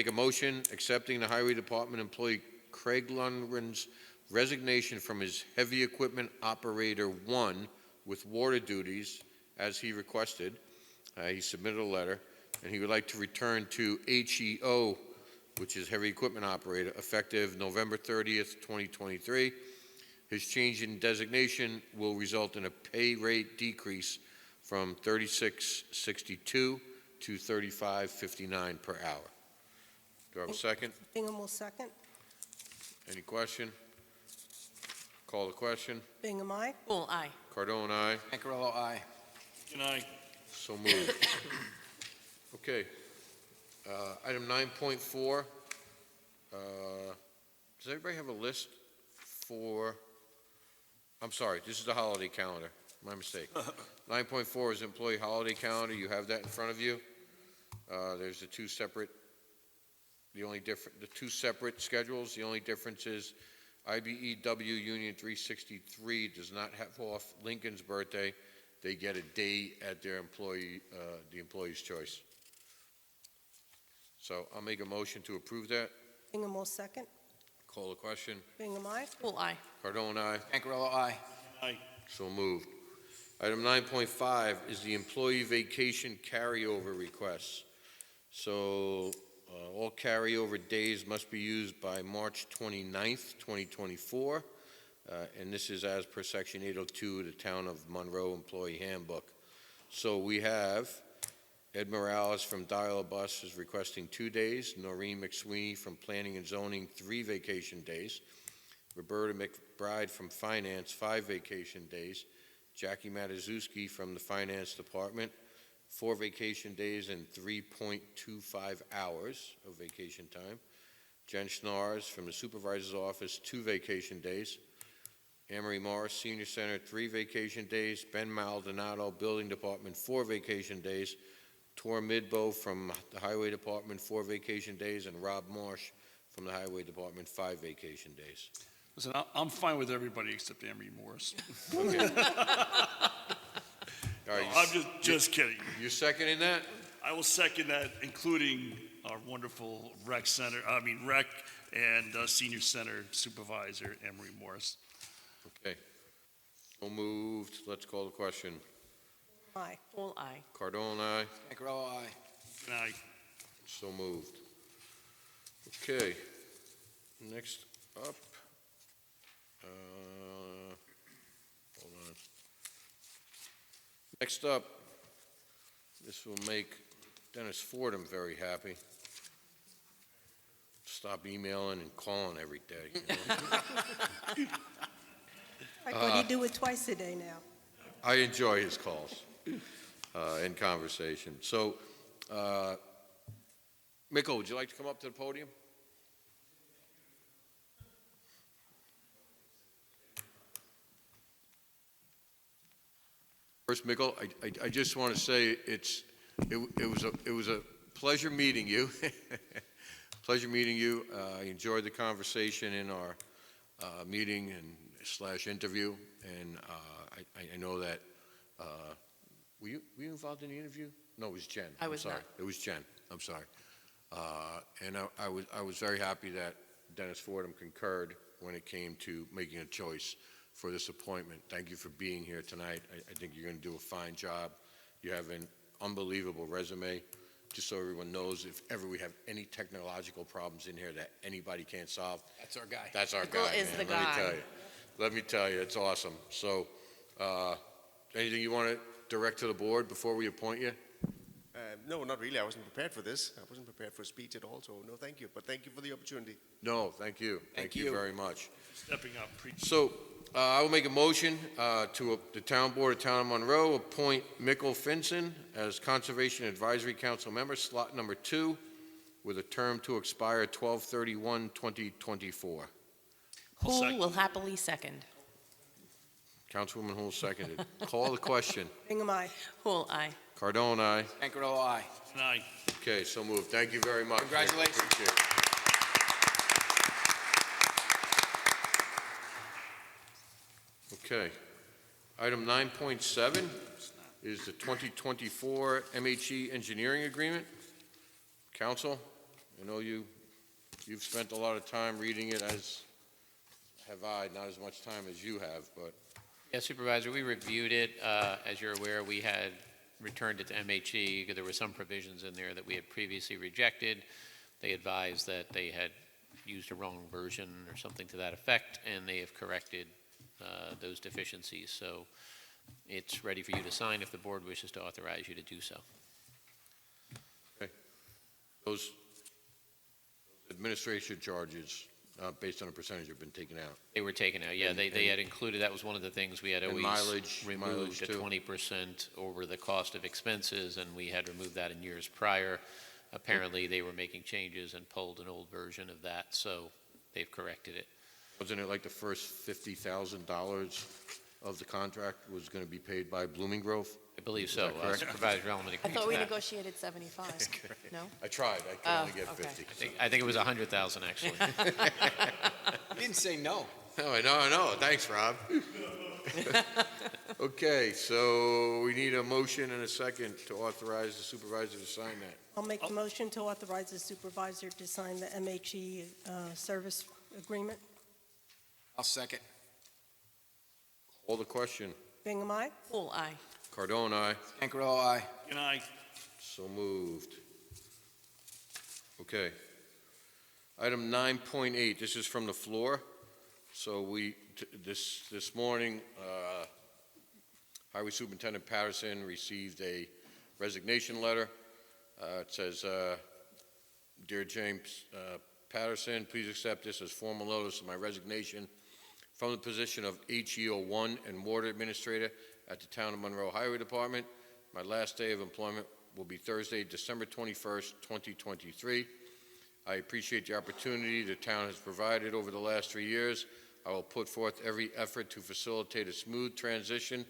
a motion accepting the Highway Department employee Craig Lundgren's resignation from his heavy equipment operator 1 with water duties as he requested. He submitted a letter, and he would like to return to HEO, which is heavy equipment operator, effective November 30th, 2023. His change in designation will result in a pay rate decrease from $36.62 to $35.59 per hour. Do I have a second? Bingham will second. Any question? Call the question. Bingham, aye. Pool eye. Cardone, aye. Pancarello, aye. Good night. So moved. Okay. Item 9.4. Does everybody have a list for, I'm sorry, this is the holiday calendar. My mistake. 9.4 is employee holiday calendar. You have that in front of you. There's the two separate schedules. The only difference is IBEW Union 363 does not have off Lincoln's birthday. They get a day at their the employee's choice. So I'll make a motion to approve that. Bingham will second. Call the question. Bingham, aye. Poole, aye. Cardone, aye. Pancarello, aye. Aye. So moved. Item 9.5 is the employee vacation carryover requests. So all carryover days must be used by March 29th, 2024, and this is as per Section 802 of the Town of Monroe Employee Handbook. So we have Ed Morales from Dial-A-Bus is requesting 2 days, Noreen McSweeney from Planning and Zoning, 3 vacation days, Roberta McBride from Finance, 5 vacation days, Jackie Mataszewski from the Finance Department, 4 vacation days and 3.25 hours of vacation time. Jen Schnars from the Supervisor's Office, 2 vacation days. Amory Morris, Senior Center, 3 vacation days. Ben Maldonado, Building Department, 4 vacation days. Tor Midbow from the Highway Department, 4 vacation days. And Rob Marsh from the Highway Department, 5 vacation days. Listen, I'm fine with everybody except Amory Morris. Okay. All right, I'm just kidding. you seconding that? I will second that, including our wonderful rec and senior center supervisor, Emery Morris. Okay. So moved. Let's call the question. Aye. Poole, aye. Cardone, aye. Pancarello, aye. And aye. So moved. Okay. Next up. Hold on. Next up, this will make Dennis Fordham very happy. Stop emailing and calling every day. You know? I thought he'd do it twice a day now. I enjoy his calls and conversation. So, Mikko, would you like to come up to the podium? First, Mikko, I just want to say it was a pleasure meeting you. Pleasure meeting you. I enjoyed the conversation in our meeting and / interview, and I know that. Were you involved in the interview? No, it was Jen. I was sorry. not. It was Jen. I'm sorry. And I was very happy that Dennis Fordham concurred when it came to making a choice for this appointment. Thank you for being here tonight. I think you're going to do a fine job. You have an unbelievable resume. Just so everyone knows, if ever we have any technological problems in here that anybody can't solve, That's our guy. that's our Michael guy, is man. the Let me guy. tell you. Let me tell you, it's awesome. So, anything you want to direct to the board before we appoint you? No, not really. I wasn't prepared for this. I wasn't prepared for a speech at all, so no, thank you. But thank you for the opportunity. No, thank you. Thank you you. very much. Stepping up. So, I will make a motion to the Town Board of Town of Monroe appoint Mikkel Finson as Conservation Advisory Council member, slot number 2, with a term to expire 12/31/2024. Poole second. will happily second. Councilwoman Hull seconded. Call the question. Bingham, aye. Poole, aye. Cardone, aye. Pancarello, aye. And aye. Okay, so moved. Thank you very much. Congratulations. Appreciate it. Okay. Item 9.7 is the 2024 MHE Engineering Agreement. Council, I know you've spent a lot of time reading it, as have I, not as much time as you have, but Yeah, Supervisor, we reviewed it. As you're aware, we had returned it to MHE. There were some provisions in there that we had previously rejected. They advised that they had used a wrong version or something to that effect, and they have corrected those deficiencies. So it's ready for you to sign if the board wishes to authorize you to do so. those administration charges, based on a percentage, have been taken out. They were taken out, yeah. They had included, that was one of the things we had And always mileage removed at too. 20% over the cost of expenses, and we had removed that in years prior. Apparently, they were making changes and pulled an old version of that, so they've corrected it. Wasn't it like the first $50,000 of the contract was going to be paid by Blooming Grove? I believe Is so. that correct? Supervisor Elman I agreed thought to we that. negotiated 75. No? I tried, I could Oh, only get okay. 50. I think it was 100,000, actually. You didn't say no. No, I know, thanks, Rob. Okay, so we need a motion and a second to authorize the supervisor to sign that. I'll make the motion to authorize the supervisor to sign the MHE service agreement. I'll second. Call the question. Bingham, aye? Pool eye. Cardone, aye. Cancarella, aye. Good night. So moved. Okay. Item 9.8, this is from the floor. So this morning, Highway Superintendent Patterson received a resignation letter. It says, "Dear James Patterson, please accept this as formal notice of my resignation from the position of HEO1 and Water Administrator at the Town of Monroe Highway Department. My last day of employment will be Thursday, December 21st, 2023. I appreciate the opportunity the town has provided over the last 3 years. I will put forth every effort to facilitate a smooth transition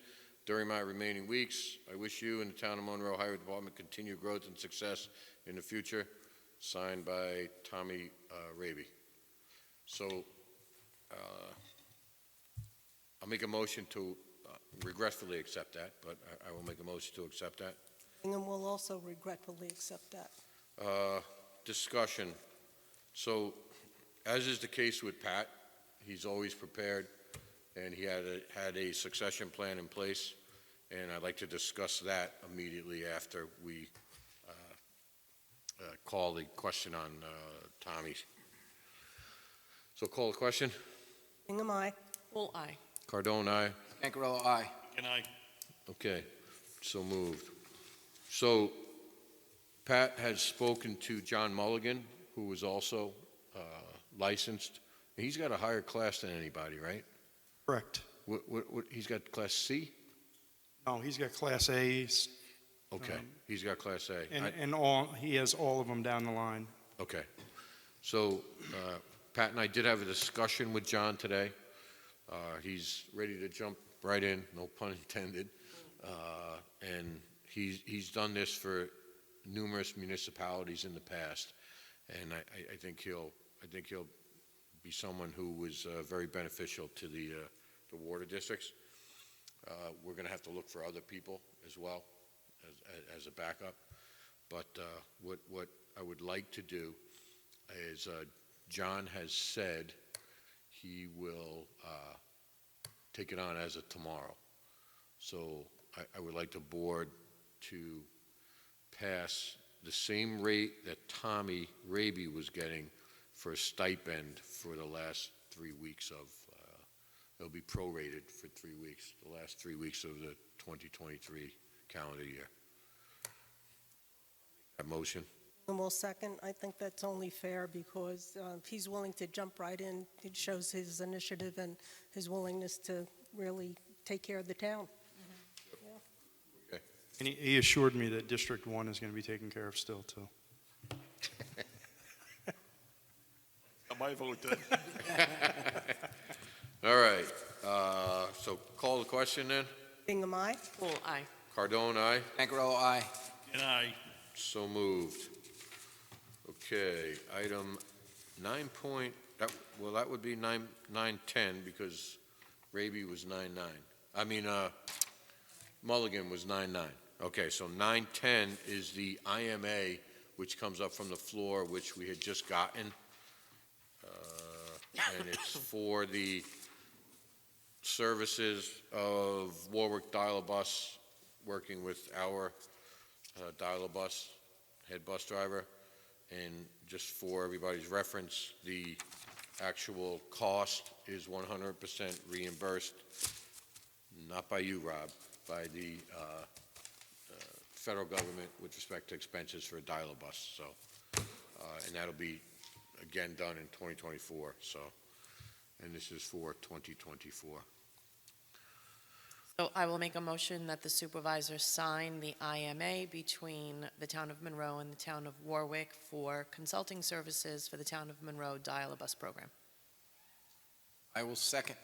during my remaining weeks. I wish you and the Town of Monroe Highway Department continued growth and success in the future." Signed by Tommy Raby. So I'll make a motion to regretfully accept that, but I will make a motion to accept that. Bingham will also regretfully accept that. Discussion. So, as is the case with Pat, he's always prepared, and he had a succession plan in place, and I'd like to discuss that immediately after we call the question on Tommy's. So call the question. Bingham, aye? Pool eye. Cardone, aye. Cancarella, aye. Good night. Okay, so moved. So Pat has spoken to John Mulligan, who is also licensed. He's got a higher class than anybody, right? Correct. He's got Class C? No, he's got Class A's, Okay, he's got Class A. and all, he has all of them down the line. Okay. So Pat and I did have a discussion with John today. He's ready to jump right in, no pun intended. And he's done this for numerous municipalities in the past. And I think he'll be someone who was very beneficial to the water districts. We're going to have to look for other people as well as a backup. But what I would like to do is John has said he will take it on as of tomorrow. So I would like the board to pass the same rate that Tommy Raby was getting for a stipend for the last 3 weeks of, it'll be prorated for 3 weeks, the last 3 weeks of the 2023 calendar year. That motion? And we'll second. I think that's only fair because if he's willing to jump right in, it shows his initiative and his willingness to really take care of the town. Okay. And he assured me that District 1 is going to be taken care of still, too. My vote then. All right, so call the question then. Bingham, aye? Pool eye. Cardone, aye. Cancarella, aye. Good night. So moved. Okay, item 9 point, that would be 910 because Raby was 9-9. I mean, Mulligan was 9-9. Okay, so 910 is the IMA, which comes up from the floor, which we had just gotten. And it's for the services of Warwick Dial-A-Bus, working with our Dial-A-Bus head bus driver. And just for everybody's reference, the actual cost is 100% reimbursed, not by you, Rob, by the federal government with respect to expenses for a Dial-A-Bus. So, and that'll be again done in 2024. So, and this is for 2024. So I will make a motion that the supervisor sign the IMA between the town of Monroe and the town of Warwick for consulting services for the town of Monroe Dial-A-Bus program. I will second.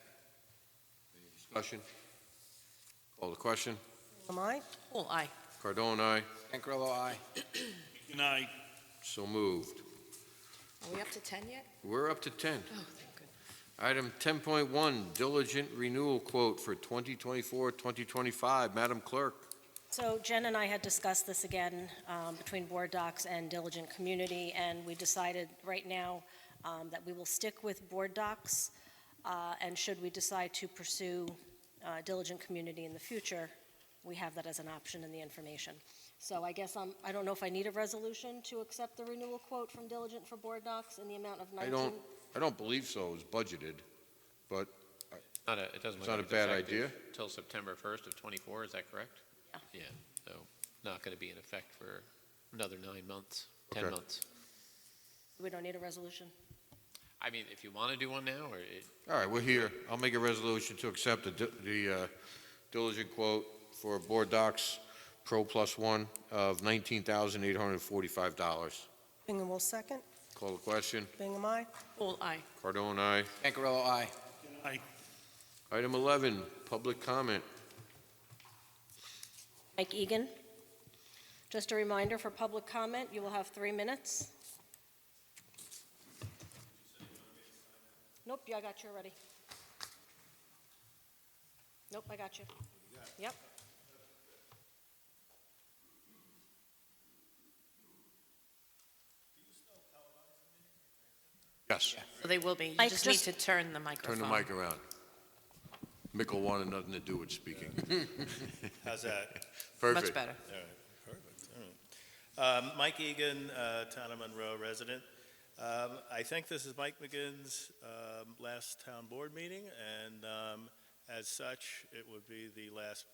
Discussion? Call the question. Am I? Poole, aye. Cardone, aye. Pancarello, aye. Good night. So moved. Are we up to 10 yet? We're up to 10. Oh, thank goodness. Item 10.1, diligent renewal quote for 2024-2025. Madam Clerk. So Jen and I had discussed this again between Board Docs and Diligent Community, and we decided right now that we will stick with Board Docs, and should we decide to pursue Diligent Community in the future, we have that as an option in the information. So I guess I don't know if I need a resolution to accept the renewal quote from Diligent for Board Docs in the amount of I don't believe so. It was budgeted, but It doesn't It's look not like a bad effective idea. Till September 1st of '24, is that correct? Yeah. Yeah, so not going to be in effect for another 9 months, 10 Okay. months. We don't need a resolution. I mean, if you want to do one now, or all right, we're here. I'll make a resolution to accept the diligent quote for Board Docs Pro Plus One of $19,845. Bingham will second. Call the question. Bingham, aye. Poole, aye. Cardone, aye. Pancarello, aye. Aye. Item 11, public comment. Mike Egan. Just a reminder, for public comment, you will have 3 minutes. Nope, yeah, I got you already. Nope, I got you. Yep. Yes. So they will be. You Mike, just need just- to turn the microphone. Turn the mic around. Mickle wanted nothing to do with speaking. How's that? Perfect. Much better. All right, perfect. All right. Mike Egan, Town of Monroe resident. I think this is Mike McGinn's last town board meeting, and as such, it would be the last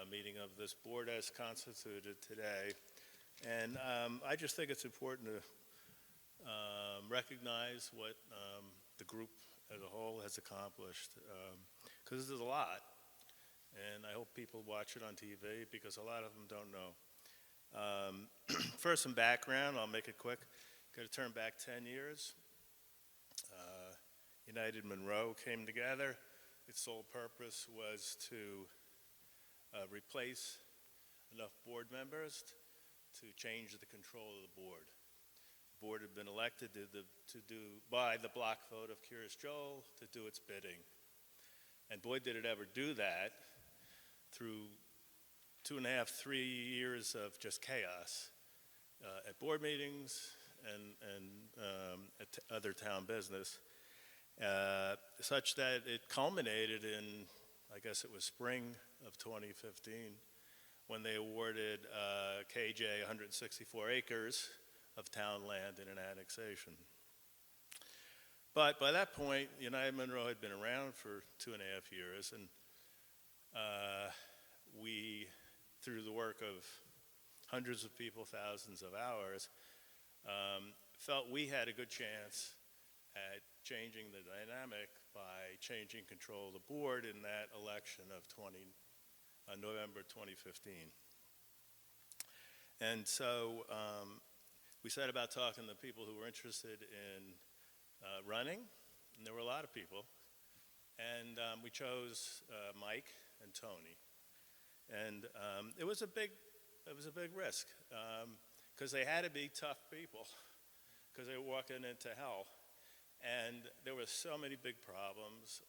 meeting of this board as constituted today. And I just think it's important to recognize what the group as a whole has accomplished, because this is a lot. And I hope people watch it on TV, because a lot of them don't know. First, some background. I'll make it quick. Got to turn back 10 years. United Monroe came together. Its sole purpose was to replace enough board members to change the control of the board. The board had been elected by the block vote of Curious Joel to do its bidding. And boy, did it ever do that through 2.5, 3 years of just chaos at board meetings and at other town business, such that it culminated in, I guess it was spring of 2015, when they awarded KJ 164 acres of town land in an annexation. But by that point, United Monroe had been around for 2.5 years, and we, through the work of hundreds of people, thousands of hours, felt we had a good chance at changing the dynamic by changing control of the board in that election of November 2015. And so we set about talking to people who were interested in running, and there were a lot of people. And we chose Mike and Tony. And it was a big risk, because they had to be tough people, because they were walking into hell. And there were so many big problems,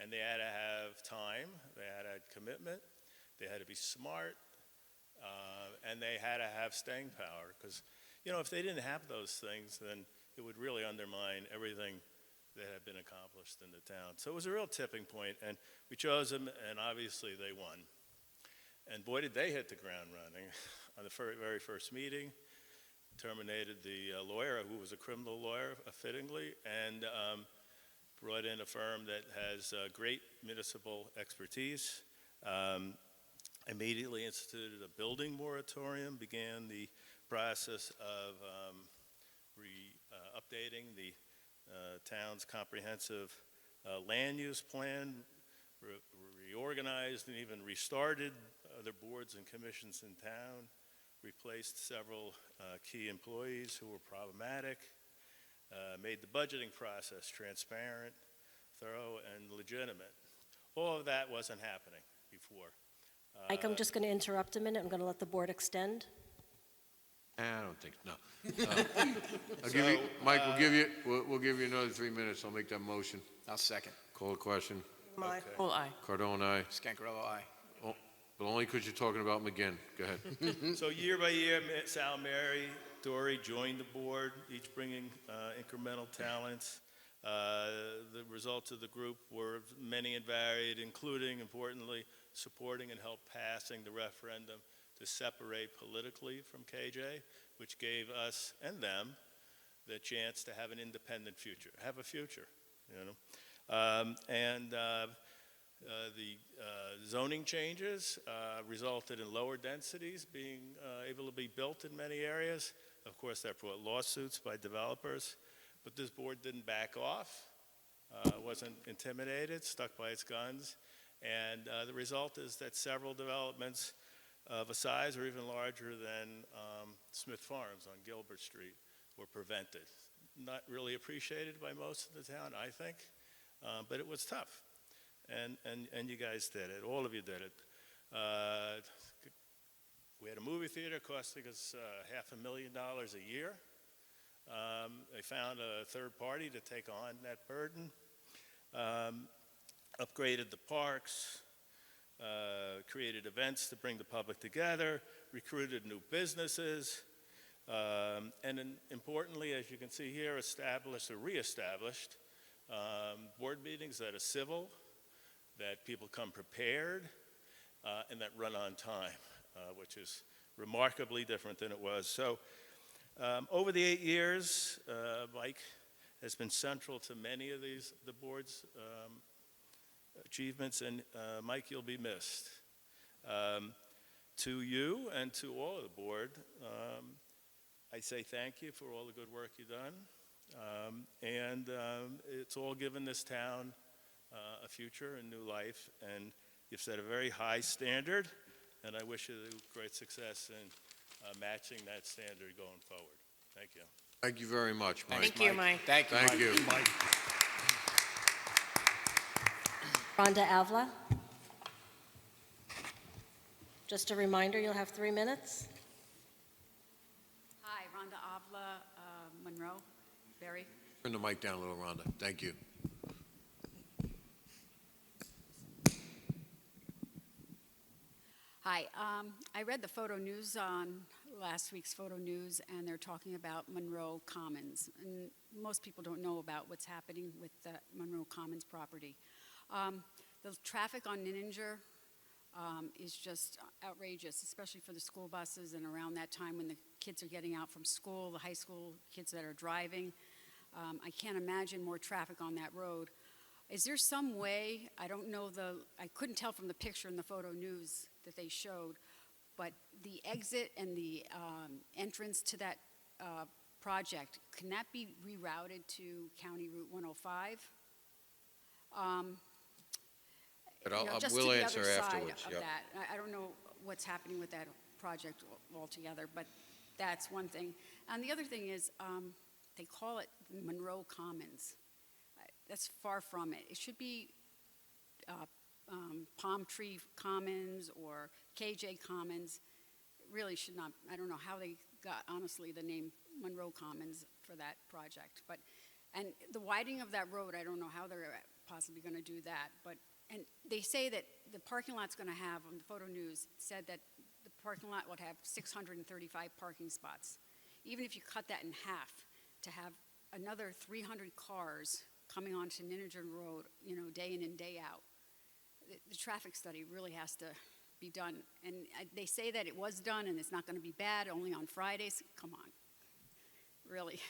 and they had to have time, they had to have commitment, they had to be smart, and they had to have staying power. Because, if they didn't have those things, then it would really undermine everything that had been accomplished in the town. So it was a real tipping point, and we chose them, and obviously they won. And boy, did they hit the ground running. On the very first meeting, terminated the lawyer, who was a criminal lawyer, fittingly, and brought in a firm that has great municipal expertise. Immediately instituted a building moratorium, began the process of updating the town's comprehensive land use plan, reorganized and even restarted other boards and commissions in town, replaced several key employees who were problematic, made the budgeting process transparent, thorough, and legitimate. All of that wasn't happening before. Mike, I'm just going to interrupt a minute. I'm going to let the board extend. I don't think, no. I'll give you, Mike, we'll give you another 3 minutes. I'll make that motion. I'll second. Call a question. Full aye. Cardone, aye. Scancarello, aye. Oh, but only because you're talking about McGinn. Go ahead. So year by year, Sal, Mary, Dory joined the board, each bringing incremental talents. The results of the group were many and varied, including, importantly, supporting and help passing the referendum to separate politically from KJ, which gave us and them the chance to have an independent future, have a future, you know. The zoning changes resulted in lower densities being able to be built in many areas. Of course, that brought lawsuits by developers, but this board didn't back off, wasn't intimidated, stuck by its guns, and the result is that several developments of a size or even larger than Smith Farms on Gilbert Street were prevented. Not really appreciated by most of the town, I think, but it was tough. And you guys did it. All of you did it. We had a movie theater costing us $500,000 a year. They found a third party to take on that burden. Upgraded the parks, created events to bring the public together, recruited new businesses, and then importantly, as you can see here, established or reestablished board meetings that are civil, that people come prepared, and that run on time, which is remarkably different than it was. So over the 8 years, Mike has been central to many of the board's achievements, and Mike, you'll be missed. To you and to all of the board, I say thank you for all the good work you've done, and it's all given this town a future and new life, and you've set a very high standard, and I wish you great success in matching that standard going forward. Thank you. Thank you very much, Mike. Thank you, Mike. Thank you, Thank Mike. you. Mike. Rhonda Avila. Just a reminder, you'll have 3 minutes. Hi, Rhonda Avila, Monroe, Barry. Turn the mic down a little, Rhonda. Thank you. Hi, I read the photo news on last week's photo news, and they're talking about Monroe Commons. And most people don't know about what's happening with the Monroe Commons property. The traffic on Ninninger is just outrageous, especially for the school buses and around that time when the kids are getting out from school, the high school kids that are driving. I can't imagine more traffic on that road. Is there some way, I don't know I couldn't tell from the picture in the photo news that they showed, but the exit and the entrance to that project, can that be rerouted to County Route 105? But Just we'll to the answer other side afterwards. of Yep. that. I don't know what's happening with that project altogether, but that's one thing. And the other thing is, they call it Monroe Commons. That's far from it. It should be Palm Tree Commons or KJ Commons. It really should not. I don't know how they got, honestly, the name Monroe Commons for that project. And the widening of that road, I don't know how they're possibly going to do that. And they say that the parking lot's going to have, on the photo news, said that the parking lot would have 635 parking spots. Even if you cut that in half to have another 300 cars coming onto Ninninger Road, day in and day out, the traffic study really has to be done. And they say that it was done and it's not going to be bad, only on Fridays. Come on. Really.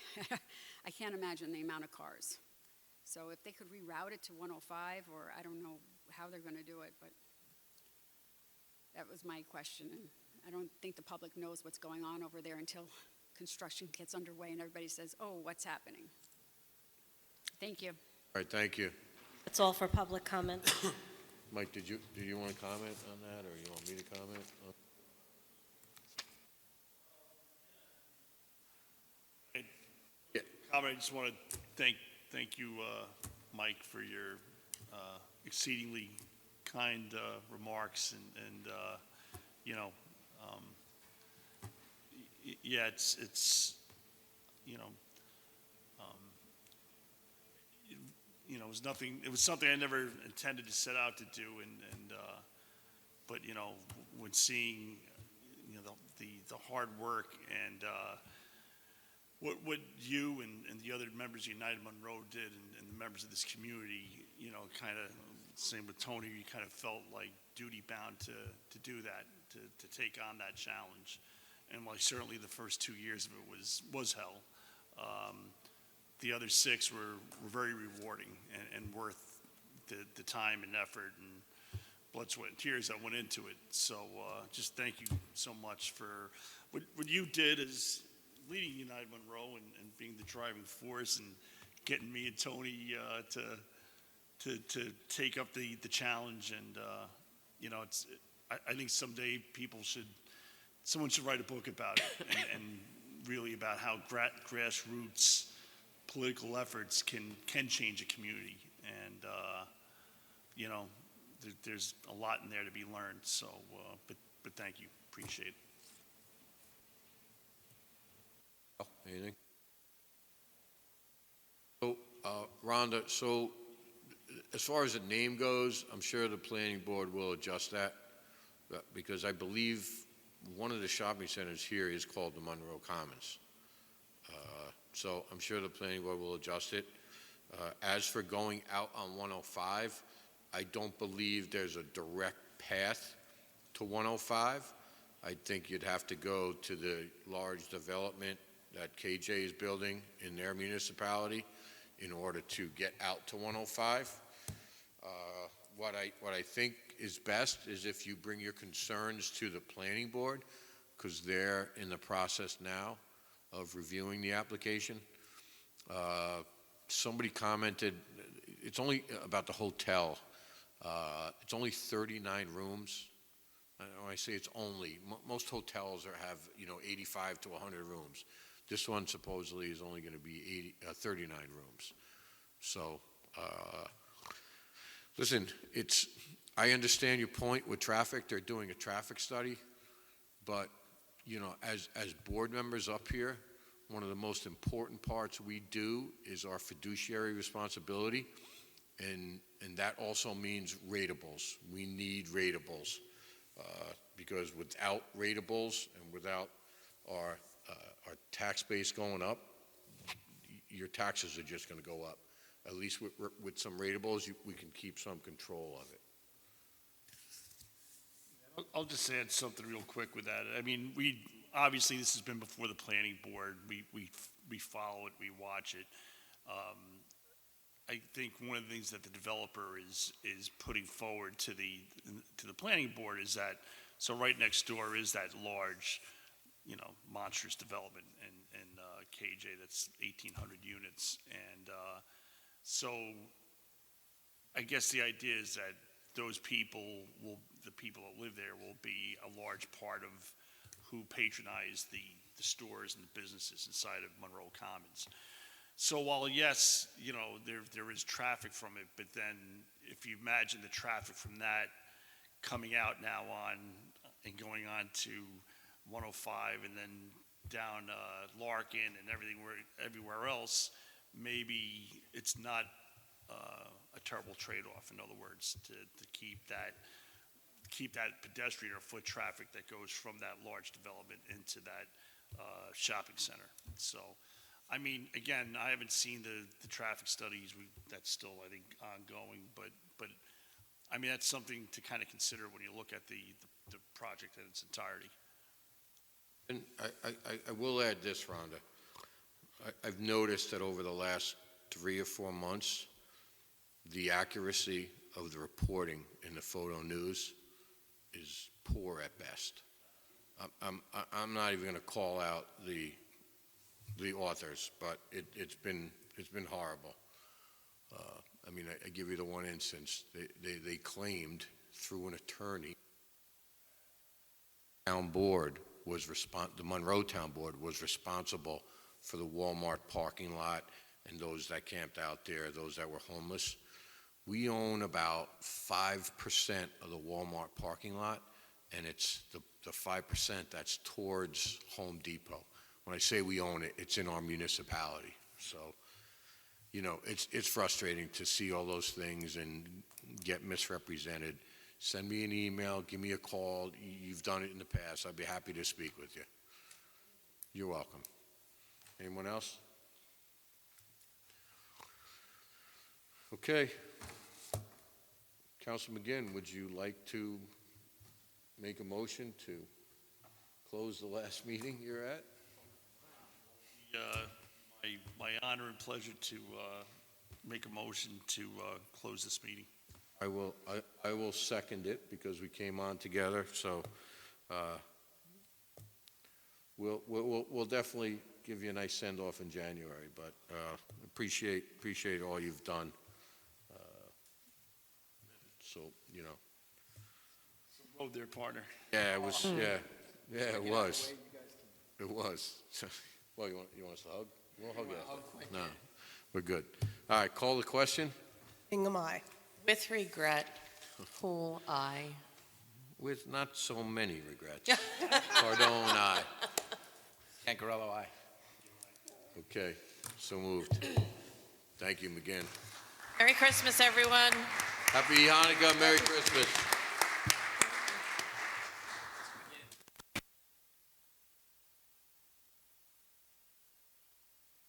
I can't imagine the amount of cars. So if they could reroute it to 105, or I don't know how they're going to do it, but that was my question. And I don't think the public knows what's going on over there until construction gets underway and everybody says, oh, what's happening? Thank you. All right, thank you. That's all for public comment. Mike, did you want to comment on that, or you want me to comment? I just want to thank you, Mike, for your exceedingly kind remarks, and you know, yeah, it's you know, um, it was nothing. It was something I never intended to set out to do, and but when seeing the hard work and what you and the other members of United Monroe did, and the members of this community, kind of same with Tony, you kind of felt like duty bound to do that, to take on that challenge. And like certainly the first 2 years of it was hell. The other 6 were very rewarding and worth the time and effort and blood, sweat, and tears that went into it. So just thank you so much for what you did as leading United Monroe and being the driving force and getting me and Tony to take up the challenge. And I think someday someone should write a book about it and really about how grassroots political efforts can change a community. And there's a lot in there to be learned. So, but thank you, appreciate it. Anything? So, Rhonda, so as far as the name goes, I'm sure the planning board will adjust that, because I believe one of the shopping centers here is called the Monroe Commons. So I'm sure the planning board will adjust it. As for going out on 105, I don't believe there's a direct path to 105. I think you'd have to go to the large development that KJ is building in their municipality in order to get out to 105. What I think is best is if you bring your concerns to the planning board, because they're in the process now of reviewing the application. Somebody commented, it's only about the hotel. It's only 39 rooms. When I say it's only, most hotels have 85 to 100 rooms. This one supposedly is only going to be 39 rooms. So, listen, I understand your point with traffic. They're doing a traffic study, but as board members up here, one of the most important parts we do is our fiduciary responsibility, and that also means ratables. We need ratables, because without ratables and without our tax base going up, your taxes are just going to go up. At least with some ratables, we can keep some control of it. I'll just add something real quick with that. I mean, obviously this has been before the planning board. We follow it, we watch it. I think one of the things that the developer is putting forward to the planning board is that, so right next door is that large, monstrous development in KJ that's 1,800 units, and so I guess the idea is that those people the people that live there will be a large part of who patronize the stores and the businesses inside of Monroe Commons. So while yes, there is traffic from it, but then if you imagine the traffic from that coming out now and going on to 105 and then down Larkin and everywhere else, maybe it's not a terrible trade-off. In other words, to keep that pedestrian or foot traffic that goes from that large development into that shopping center. So, I mean, again, I haven't seen the traffic studies. That's still, I think, ongoing. But I mean, that's something to kind of consider when you look at the project in its entirety. And I will add this, Rhonda. I've noticed that over the last 3 or 4 months, the accuracy of the reporting in the photo news is poor at best. I'm not even going to call out the authors, but it's been horrible. I mean, I give you the one instance. They claimed through an attorney, the Monroe Town Board was responsible for the Walmart parking lot and those that camped out there, those that were homeless. We own about 5% of the Walmart parking lot, and it's the 5% that's towards Home Depot. When I say we own it, it's in our municipality. So, you know, it's frustrating to see all those things and get misrepresented. Send me an email, give me a call. You've done it in the past. I'd be happy to speak with you. You're welcome. Anyone else? Okay. Council McGinn, would you like to make a motion to close the last meeting you're at? My honor and pleasure to make a motion to close this meeting. I will second it because we came on together, so we'll definitely give you a nice send-off in January, but appreciate all you've done. So, you know. Oh, there, partner. Yeah, it was, yeah, it was. It was. Well, you want us to hug? We'll hug you. No, we're good. All right, call the question. Hingham, aye. With regret, Poole, aye. With not so many regrets. Cardone, aye. Cancarello, aye. Okay, so moved. Thank you, McGinn. Merry Christmas, everyone. Happy Hanukkah, Merry Christmas.